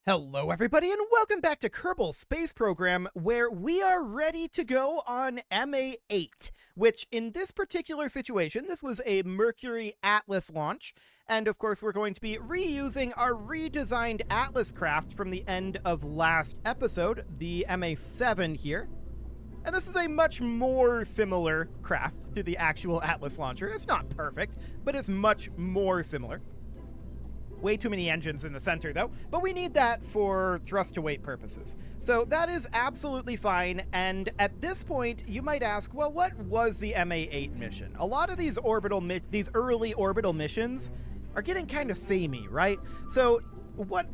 Hello, everybody, and welcome back to Kerbal Space Program, where we are ready to go on MA-8, which in this particular situation, this was a Mercury Atlas launch, and of course we're going to be reusing our redesigned Atlas craft from the end of last episode, the MA-7 here. And this is a much more similar craft to the actual Atlas launcher. It's not perfect, but it's much more similar. Way too many engines in the center, though, but we need that for thrust-to-weight purposes. So that is absolutely fine, and at this point, you might ask, well, what was the MA-8 mission? A lot of these early orbital missions are getting kind of samey, right? So what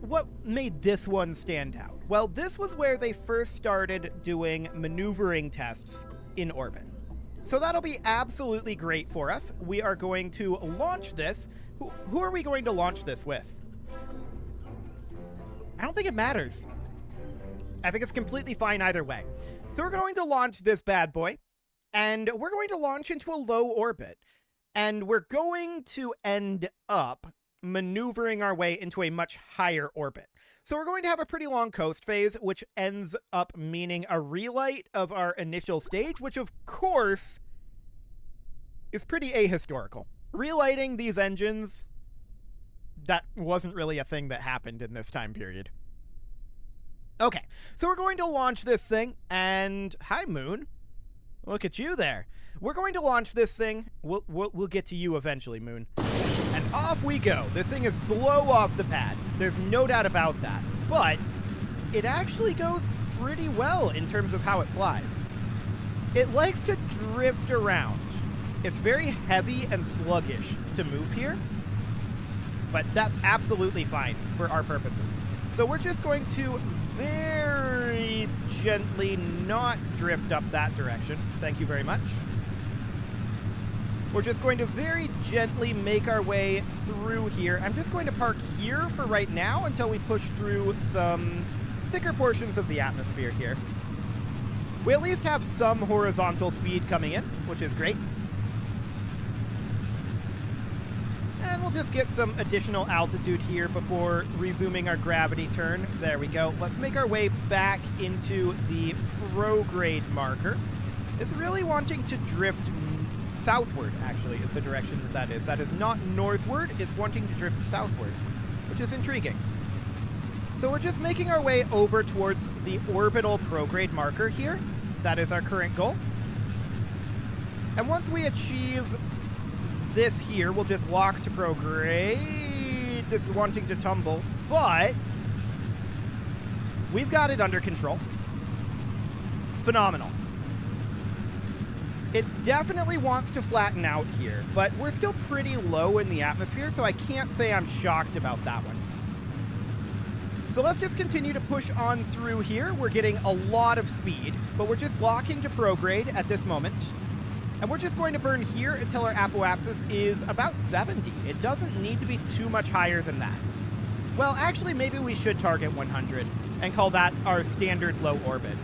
made this one stand out? Well, this was where they first started doing maneuvering tests in orbit. So that'll be absolutely great for us. We are going to launch this. Who are we going to launch this with? I don't think it matters. I think it's completely fine either way. So we're going to launch this bad boy, and we're going to launch into a low orbit. And we're going to end up maneuvering our way into a much higher orbit. So we're going to have a pretty long coast phase, which ends up meaning a relight of our initial stage, which of course is pretty ahistorical. Relighting these engines, that wasn't really a thing that happened in this time period. Okay, so we're going to launch this thing, and hi, Moon. Look at you there. We're going to launch this thing. We'll get to you eventually, Moon. And off we go. This thing is slow off the pad. There's no doubt about that. But it actually goes pretty well in terms of how it flies. It likes to drift around. It's very heavy and sluggish to move here, but that's absolutely fine for our purposes. So we're just going to very gently not drift up that direction. Thank you very much. We're just going to very gently make our way through here. I'm just going to park here for right now until we push through some thicker portions of the atmosphere here. We at least have some horizontal speed coming in, which is great. And we'll just get some additional altitude here before resuming our gravity turn. There we go. Let's make our way back into the prograde marker. It's really wanting to drift southward, actually, is the direction that is. That is not northward. It's wanting to drift southward, which is intriguing. So we're just making our way over towards the orbital prograde marker here. That is our current goal. And once we achieve this here, we'll just lock to prograde. This is wanting to tumble, but we've got it under control. Phenomenal. It definitely wants to flatten out here, but we're still pretty low in the atmosphere, so I can't say I'm shocked about that one. So let's just continue to push on through here. We're getting a lot of speed, but we're just locking to prograde at this moment. And we're just going to burn here until our apoapsis is about 70. It doesn't need to be too much higher than that. Well, actually, maybe we should target 100 and call that our standard low orbit.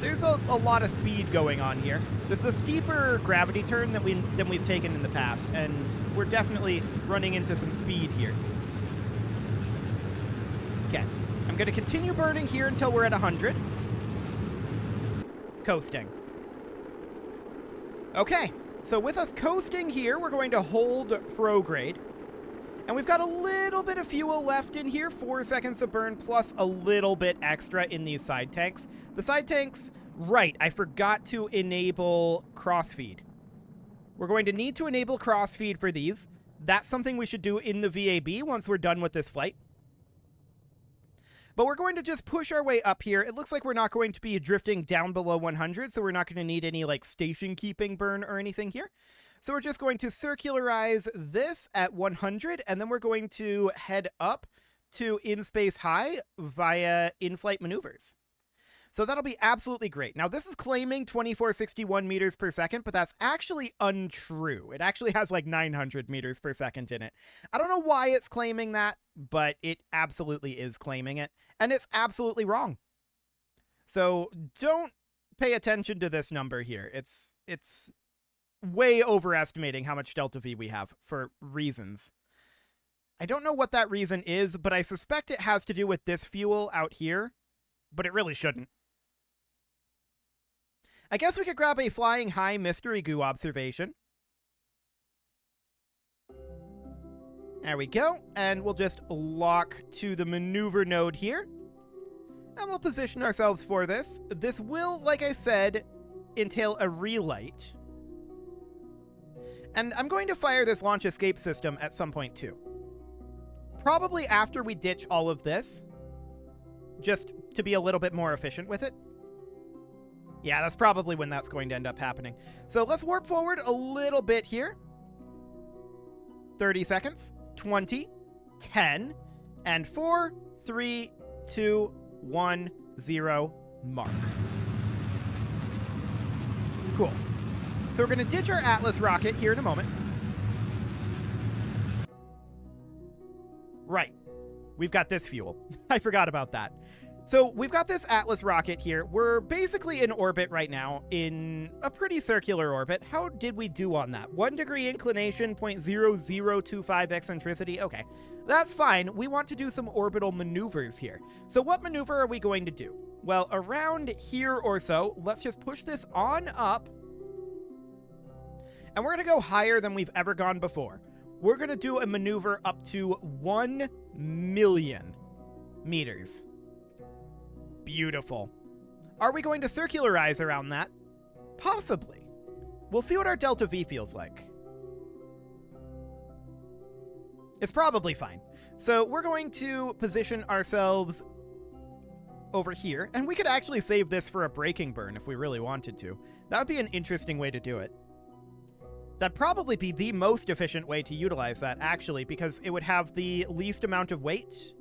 There's a lot of speed going on here. This is a steeper gravity turn than we've taken in the past, and we're definitely running into some speed here. Okay, I'm going to continue burning here until we're at 100. Coasting. Okay, so with us coasting here, we're going to hold prograde. And we've got a little bit of fuel left in here, 4 seconds of burn, plus a little bit extra in these side tanks. The side tanks, right, I forgot to enable crossfeed. We're going to need to enable crossfeed for these. That's something we should do in the VAB once we're done with this flight. But we're going to just push our way up here. It looks like we're not going to be drifting down below 100, so we're not going to need any like station keeping burn or anything here. So we're just going to circularize this at 100, and then we're going to head up to in-space high via in-flight maneuvers. So that'll be absolutely great. Now, this is claiming 2461 meters per second, but that's actually untrue. It actually has like 900 meters per second in it. I don't know why it's claiming that, but it absolutely is claiming it, and it's absolutely wrong. So don't pay attention to this number here. It's way overestimating how much delta V we have for reasons. I don't know what that reason is, but I suspect it has to do with this fuel out here, but it really shouldn't. I guess we could grab a flying high mystery goo observation. There we go, and we'll just lock to the maneuver node here. And we'll position ourselves for this. This will, like I said, entail a relight. And I'm going to fire this launch escape system at some point too. Probably after we ditch all of this, just to be a little bit more efficient with it. Yeah, that's probably when that's going to end up happening. So let's warp forward a little bit here. 30 seconds, 20, 10, and 4, 3, 2, 1, 0, mark. Cool. So we're going to ditch our Atlas rocket here in a moment. Right. We've got this fuel. I forgot about that. So we've got this Atlas rocket here. We're basically in orbit right now, in a pretty circular orbit. How did we do on that? 1 degree inclination, 0.0025 eccentricity. Okay, that's fine. We want to do some orbital maneuvers here. So what maneuver are we going to do? Well, around here or so, let's just push this on up. And we're going to go higher than we've ever gone before. We're going to do a maneuver up to 1 million meters. Beautiful. Are we going to circularize around that? Possibly. We'll see what our delta V feels like. It's probably fine. So we're going to position ourselves over here, and we could actually save this for a braking burn if we really wanted to. That would be an interesting way to do it. That'd probably be the most efficient way to utilize that, actually, because it would have the least amount of weight.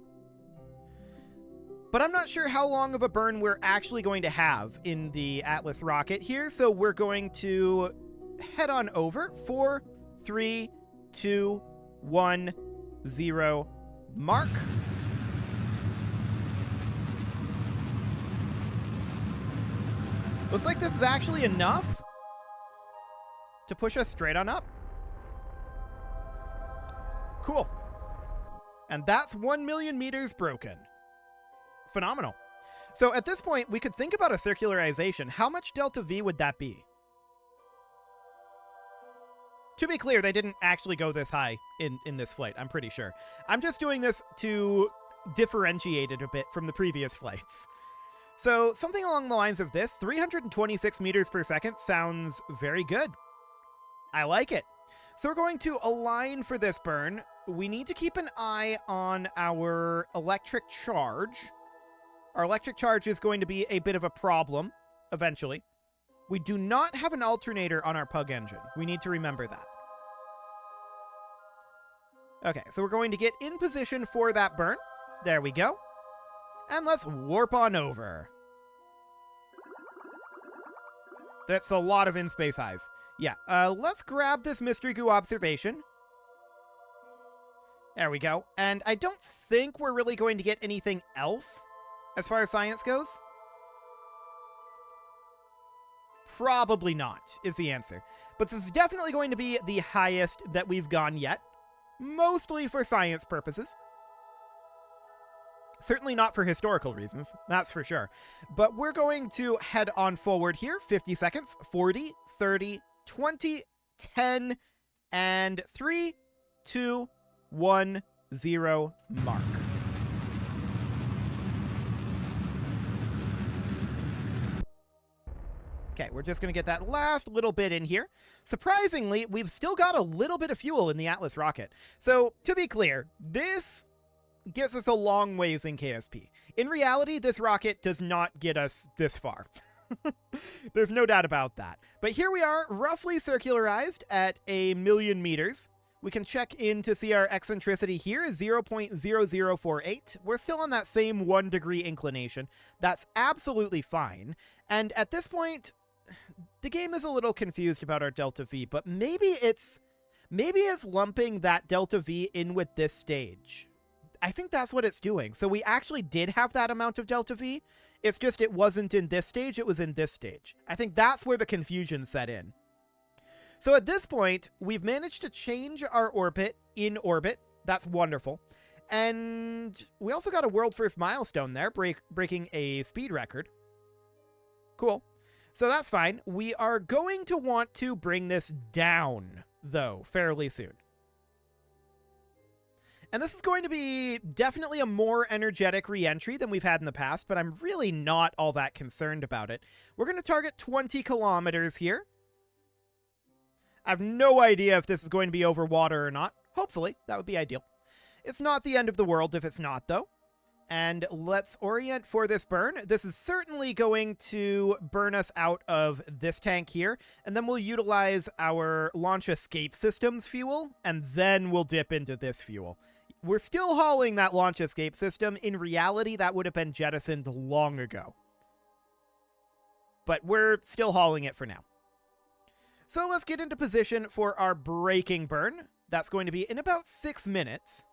But I'm not sure how long of a burn we're actually going to have in the Atlas rocket here, so we're going to head on over. 4, 3, 2, 1, 0, mark. Looks like this is actually enough to push us straight on up. Cool. And that's 1 million meters broken. Phenomenal. So at this point, we could think about a circularization. How much delta V would that be? To be clear, they didn't actually go this high in this flight, I'm pretty sure. I'm just doing this to differentiate it a bit from the previous flights. So something along the lines of this, 326 meters per second sounds very good. I like it. So we're going to align for this burn. We need to keep an eye on our electric charge. Our electric charge is going to be a bit of a problem eventually. We do not have an alternator on our Pug engine. We need to remember that. Okay, so we're going to get in position for that burn. There we go. And let's warp on over. That's a lot of in-space highs. Yeah, let's grab this mystery goo observation. There we go. And I don't think we're really going to get anything else as far as science goes. Probably not, is the answer. But this is definitely going to be the highest that we've gone yet. Mostly for science purposes. Certainly not for historical reasons, that's for sure. But we're going to head on forward here. 50 seconds, 40, 30, 20, 10, and 3, 2, 1, 0, mark. Okay, we're just going to get that last little bit in here. Surprisingly, we've still got a little bit of fuel in the Atlas rocket. So, to be clear, this gets us a long ways in KSP. In reality, this rocket does not get us this far. There's no doubt about that. But here we are, roughly circularized at 1 million meters. We can check in to see our eccentricity here is 0.0048. We're still on that same 1 degree inclination. That's absolutely fine. And at this point, the game is a little confused about our delta V, but maybe it's lumping that delta V in with this stage. I think that's what it's doing. So we actually did have that amount of delta V. It's just it wasn't in this stage, it was in this stage. I think that's where the confusion set in. So at this point, we've managed to change our orbit in orbit That's wonderful. And we also got a world first milestone there, breaking a speed record. Cool. So that's fine. We are going to want to bring this down, though, fairly soon. And this is going to be definitely a more energetic re-entry than we've had in the past, but I'm really not all that concerned about it. We're going to target 20 kilometers here. I have no idea if this is going to be over water or not. Hopefully, that would be ideal. It's not the end of the world if it's not, though. And let's orient for this burn. This is certainly going to burn us out of this tank here, and then we'll utilize our launch escape systems fuel, and then we'll dip into this fuel. We're still hauling that launch escape system. In reality, that would have been jettisoned long ago. But we're still hauling it for now. So let's get into position for our braking burn. That's going to be in about 6 minutes.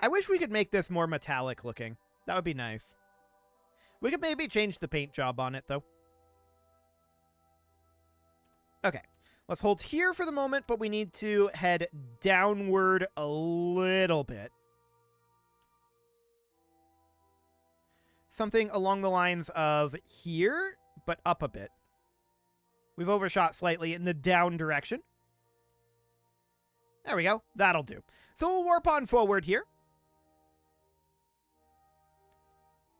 I wish we could make this more metallic looking. That would be nice. We could maybe change the paint job on it, though. Okay. Let's hold here for the moment, but we need to head downward a little bit. Something along the lines of here, but up a bit. We've overshot slightly in the down direction. There we go. That'll do. So we'll warp on forward here.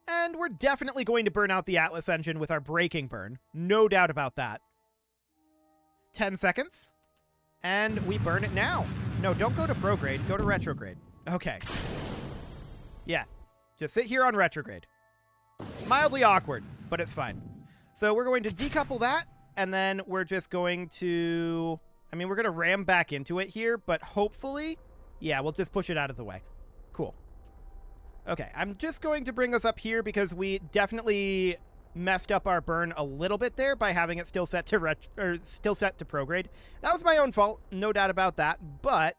And we're definitely going to burn out the Atlas engine with our braking burn. No doubt about that. 10 seconds. And we burn it now. No, don't go to prograde. Go to retrograde. Okay. Yeah. Just sit here on retrograde. Mildly awkward, but it's fine. So we're going to decouple that, and then we're just going to... I mean, we're going to ram back into it here, but hopefully... Yeah, we'll just push it out of the way. Cool. Okay, I'm just going to bring us up here because we definitely messed up our burn a little bit there by having it still set to prograde. That was my own fault, no doubt about that, but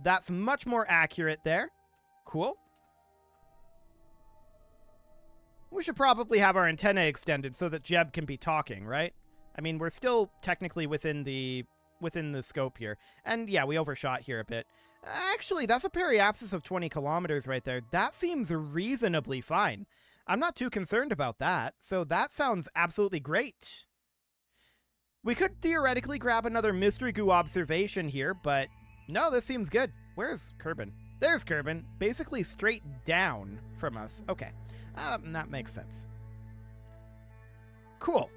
that's much more accurate there. Cool. We should probably have our antenna extended so that Jeb can be talking, right? I mean, we're still technically within the scope here. And yeah, we overshot here a bit. Actually, that's a periapsis of 20 kilometers right there. That seems reasonably fine. I'm not too concerned about that, so that sounds absolutely great. We could theoretically grab another mystery goo observation here, but no, this seems good. Where's Kerbal? There's Kerbal, basically straight down from us. Okay, that makes sense. Cool.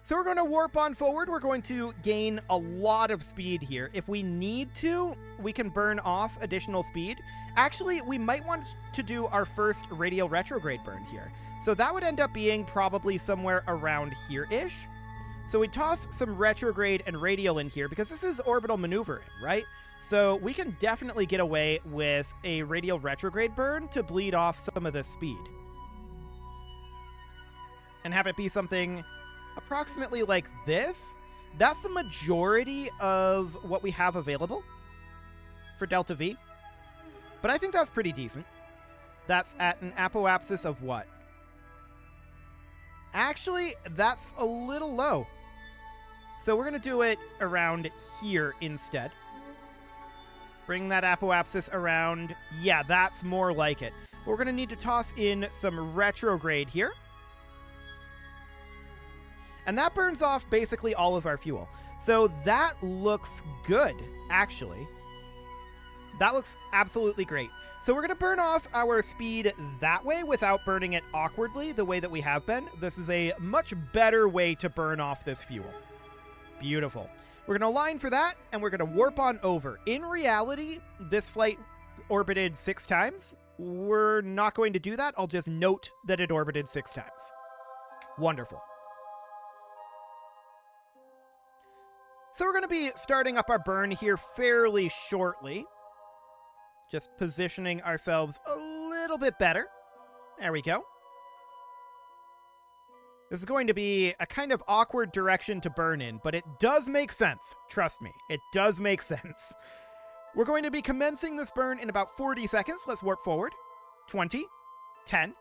So we're going to warp on forward. We're going to gain a lot of speed here. If we need to, we can burn off additional speed. Actually, we might want to do our first radial retrograde burn here. So that would end up being probably somewhere around here-ish. So we toss some retrograde and radial in here because this is orbital maneuvering, right? So we can definitely get away with a radial retrograde burn to bleed off some of this speed. And have it be something approximately like this. That's the majority of what we have available for Delta V. But I think that's pretty decent. That's at an apoapsis of what? Actually, that's a little low. So we're going to do it around here instead. Bring that apoapsis around. Yeah, that's more like it. But we're going to need to toss in some retrograde here. And that burns off basically all of our fuel. So that looks good, actually. That looks absolutely great. So we're going to burn off our speed that way without burning it awkwardly the way that we have been. This is a much better way to burn off this fuel. Beautiful. We're going to align for that, and we're going to warp on over. In reality, this flight orbited 6 times. We're not going to do that. I'll just note that it orbited 6 times. Wonderful. So we're going to be starting up our burn here fairly shortly. Just positioning ourselves a little bit better. There we go. This is going to be a kind of awkward direction to burn in, but it does make sense. Trust me, it does make sense. We're going to be commencing this burn in about 40 seconds. Let's warp forward. 20, 10,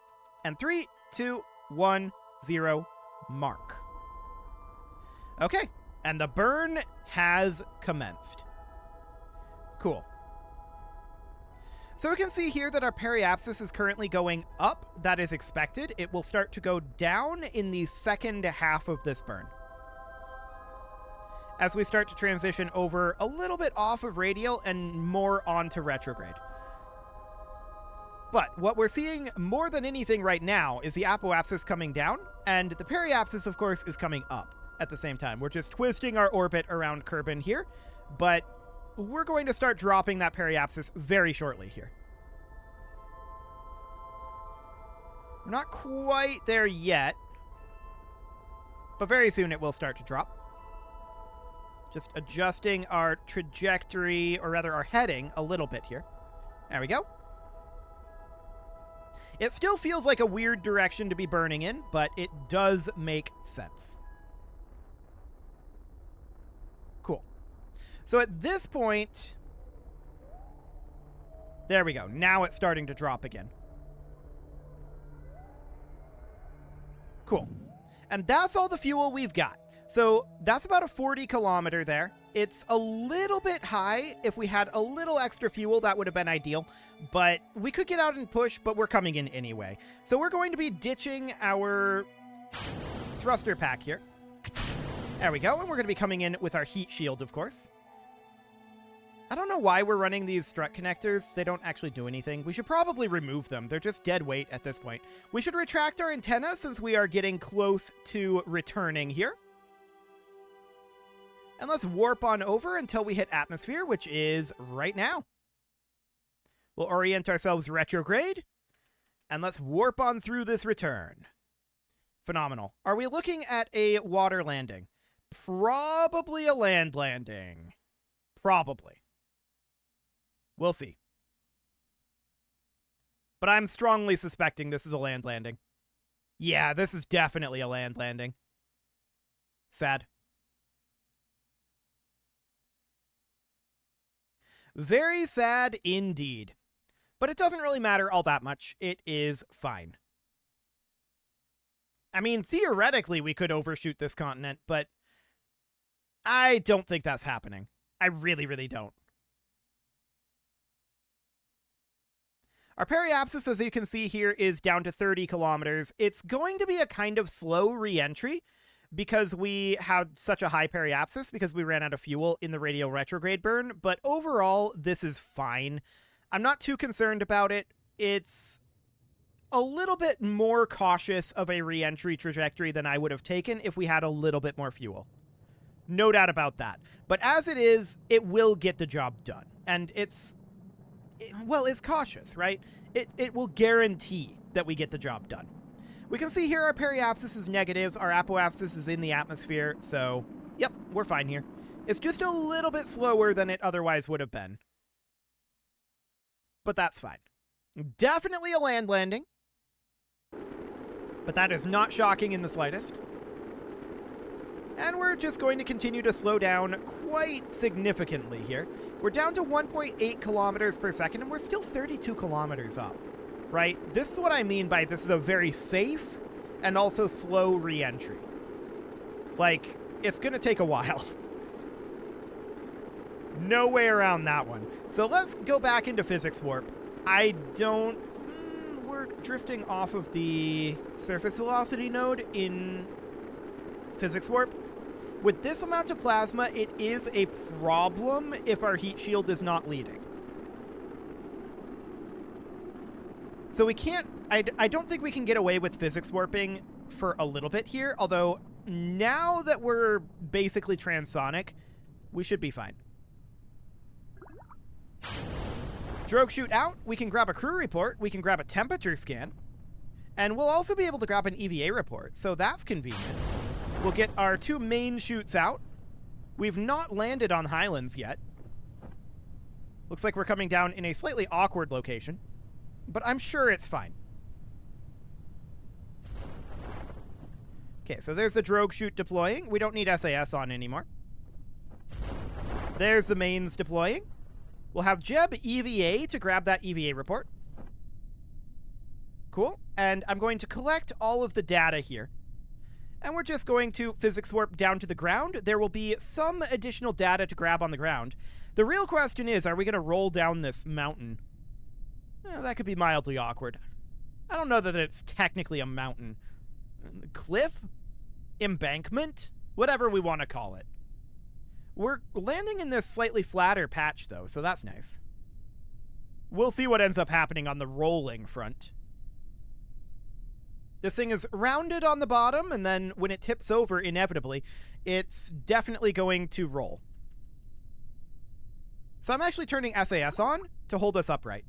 and 3, 2, 1, 0, mark. Okay. And the burn has commenced. Cool. So we can see here that our periapsis is currently going up. That is expected. It will start to go down in the second half of this burn, as we start to transition over a little bit off of radial and more onto retrograde. But what we're seeing more than anything right now is the apoapsis coming down, and the periapsis, of course, is coming up at the same time. We're just twisting our orbit around Kerbal here, but we're going to start dropping that periapsis very shortly here. We're not quite there yet, but very soon it will start to drop. Just adjusting our trajectory, or rather our heading, a little bit here. There we go. It still feels like a weird direction to be burning in, but it does make sense. Cool. So at this point, there we go. Now it's starting to drop again. Cool. And that's all the fuel we've got. So that's about a 40 kilometer there. It's a little bit high. If we had a little extra fuel, that would have been ideal. But we could get out and push, but we're coming in anyway. So we're going to be ditching our thruster pack here. There we go. And we're going to be coming in with our heat shield, of course. I don't know why we're running these strut connectors. They don't actually do anything. We should probably remove them. They're just dead weight at this point. We should retract our antenna since we are getting close to returning here. And let's warp on over until we hit atmosphere, which is right now. We'll orient ourselves retrograde, and let's warp on through this return. Phenomenal. Are we looking at a water landing? Probably a land landing. Probably. We'll see. But I'm strongly suspecting this is a land landing. Yeah, this is definitely a land landing. Sad. Very sad indeed. But it doesn't really matter all that much. It is fine. I mean, theoretically, we could overshoot this continent, but I don't think that's happening. I really, really don't. Our periapsis, as you can see here, is down to 30 kilometers. It's going to be a kind of slow re-entry because we had such a high periapsis, because we ran out of fuel in the radial retrograde burn, but overall, this is fine. I'm not too concerned about it. It's a little bit more cautious of a re-entry trajectory than I would have taken if we had a little bit more fuel. No doubt about that. But as it is, it will get the job done. And it's cautious, right? It will guarantee that we get the job done. We can see here our periapsis is negative, our apoapsis is in the atmosphere, so, yep, we're fine here. It's just a little bit slower than it otherwise would have been. But that's fine. Definitely a land landing. But that is not shocking in the slightest. And we're just going to continue to slow down quite significantly here. We're down to 1.8 kilometers per second, and we're still 32 kilometers up. Right? This is what I mean by this is a very safe and also slow re-entry. Like, it's going to take a while. No way around that one. So let's go back into physics warp. We're drifting off of the surface velocity node in physics warp. With this amount of plasma, it is a problem if our heat shield is not leading. So we can't, I don't think we can get away with physics warping for a little bit here, although now that we're basically transonic, we should be fine. Drogue chute out, we can grab a crew report, we can grab a temperature scan, and we'll also be able to grab an EVA report, so that's convenient. We'll get our two main chutes out. We've not landed on Highlands yet. Looks like we're coming down in a slightly awkward location. But I'm sure it's fine. Okay, so there's the drogue chute deploying. We don't need SAS on anymore. There's the mains deploying. We'll have Jeb EVA to grab that EVA report. Cool. And I'm going to collect all of the data here. And we're just going to physics warp down to the ground. There will be some additional data to grab on the ground. The real question is, are we going to roll down this mountain? That could be mildly awkward. I don't know that it's technically a mountain. Cliff? Embankment? Whatever we want to call it. We're landing in this slightly flatter patch, though, so that's nice. We'll see what ends up happening on the rolling front. This thing is rounded on the bottom, and then when it tips over, inevitably, it's definitely going to roll. So I'm actually turning SAS on to hold us upright.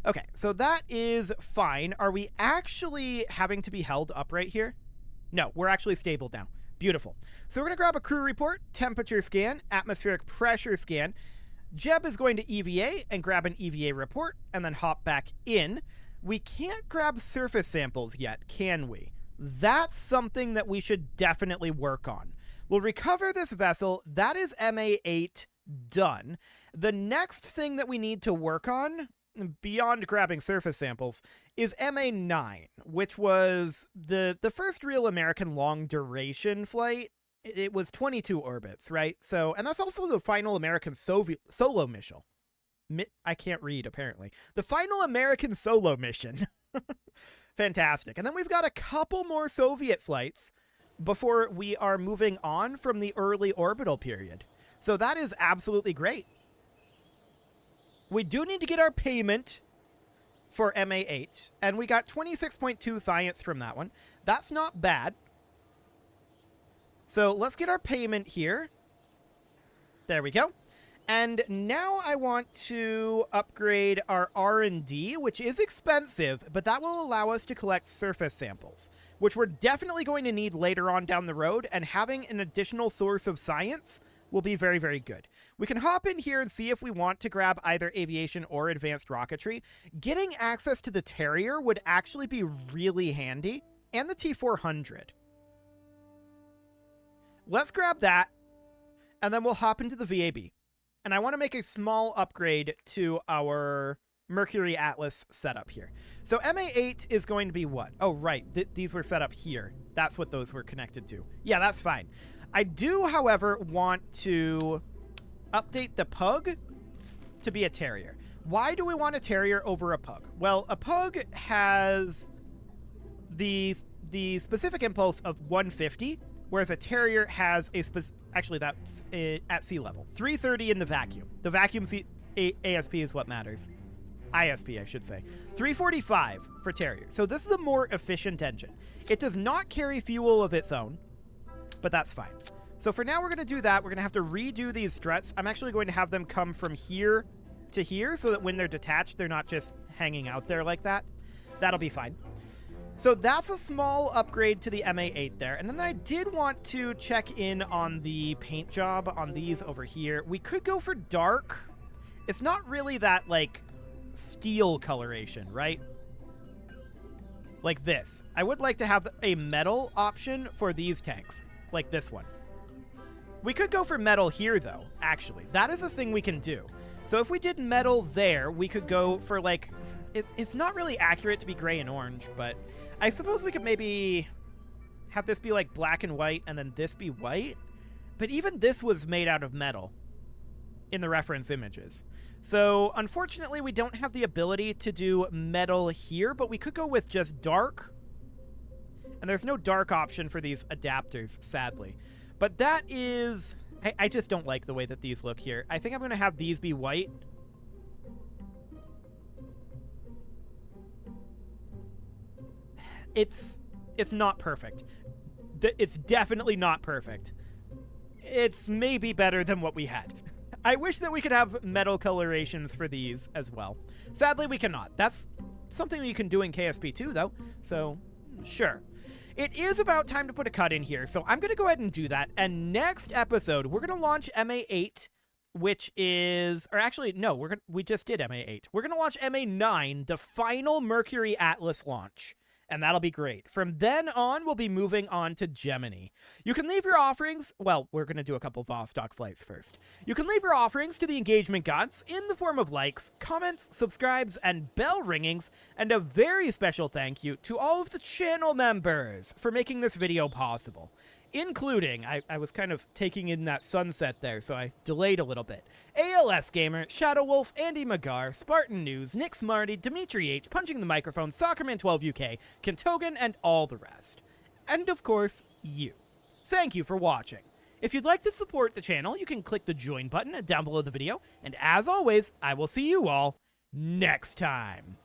Okay, so that is fine. Are we actually having to be held upright here? No, we're actually stable now. Beautiful. So we're going to grab a crew report, temperature scan, atmospheric pressure scan. Jeb is going to EVA and grab an EVA report and then hop back in. We can't grab surface samples yet, can we? That's something that we should definitely work on. We'll recover this vessel. That is MA-8 done. The next thing that we need to work on, beyond grabbing surface samples, is MA-9, which was the first real American long-duration flight. It was 22 orbits, right? So, and that's also the final American solo mission. I can't read, apparently. The final American solo mission. Fantastic. And then we've got a couple more Soviet flights before we are moving on from the early orbital period. So that is absolutely great. We do need to get our payment for MA-8, and we got 26.2 science from that one. That's not bad. So let's get our payment here. There we go. And now I want to upgrade our R&D, which is expensive, but that will allow us to collect surface samples, which we're definitely going to need later on down the road, and having an additional source of science will be very, very good. We can hop in here and see if we want to grab either aviation or advanced rocketry. Getting access to the Terrier would actually be really handy, and the T-400. Let's grab that, and then we'll hop into the VAB. And I want to make a small upgrade to our Mercury Atlas setup here. So MA-8 is going to be what? Oh, right. These were set up here. That's what those were connected to. Yeah, that's fine. I do, however, want to update the Pug to be a Terrier. Why do we want a Terrier over a Pug? Well, a Pug has the specific impulse of 150, whereas a Terrier has a actually that's at sea level. 330 in the vacuum. The vacuum ASP is what matters. ISP, I should say. 345 for Terrier. So this is a more efficient engine. It does not carry fuel of its own, but that's fine. So for now, we're going to do that. We're going to have to redo these struts. I'm actually going to have them come from here to here so that when they're detached, they're not just hanging out there like that. That'll be fine. So that's a small upgrade to the MA-8 there. And then I did want to check in on the paint job on these over here. We could go for dark. It's not really that, like, steel coloration, right? Like this. I would like to have a metal option for these tanks, like this one. We could go for metal here, though, actually. That is a thing we can do. So if we did metal there, we could go for, like... It's not really accurate to be gray and orange, but I suppose we could maybe have this be like black and white and then this be white. But even this was made out of metal in the reference images. So unfortunately, we don't have the ability to do metal here, but we could go with just dark. And there's no dark option for these adapters, sadly. But that is... I just don't like the way that these look here. I think I'm going to have these be white. It's not perfect. It's definitely not perfect. It's maybe better than what we had. I wish that we could have metal colorations for these as well. Sadly, we cannot. That's something you can do in KSP2, though. So, sure. It is about time to put a cut in here, so I'm going to go ahead and do that. And next episode, we're going to launch MA-8, which is... Or actually, no, we just did MA-8. We're going to launch MA-9, the final Mercury Atlas launch. and that'll be great. From then on, we'll be moving on to Gemini. You can leave your offerings, well, we're going to do a couple Vostok flights first. You can leave your offerings to the engagement gods in the form of likes, comments, subscribes, and bell ringings, and a very special thank you to all of the channel members for making this video possible. Including, I was kind of taking in that sunset there, so I delayed a little bit. ALS Gamer, Shadow Wolf, Andy Magar, Spartan News, Nick Smarty, Dimitri H, Punching the Microphone, Soccerman12UK, Kentogan, and all the rest. And of course, you. Thank you for watching. If you'd like to support the channel, you can click the join button down below the video, and as always, I will see you all next time.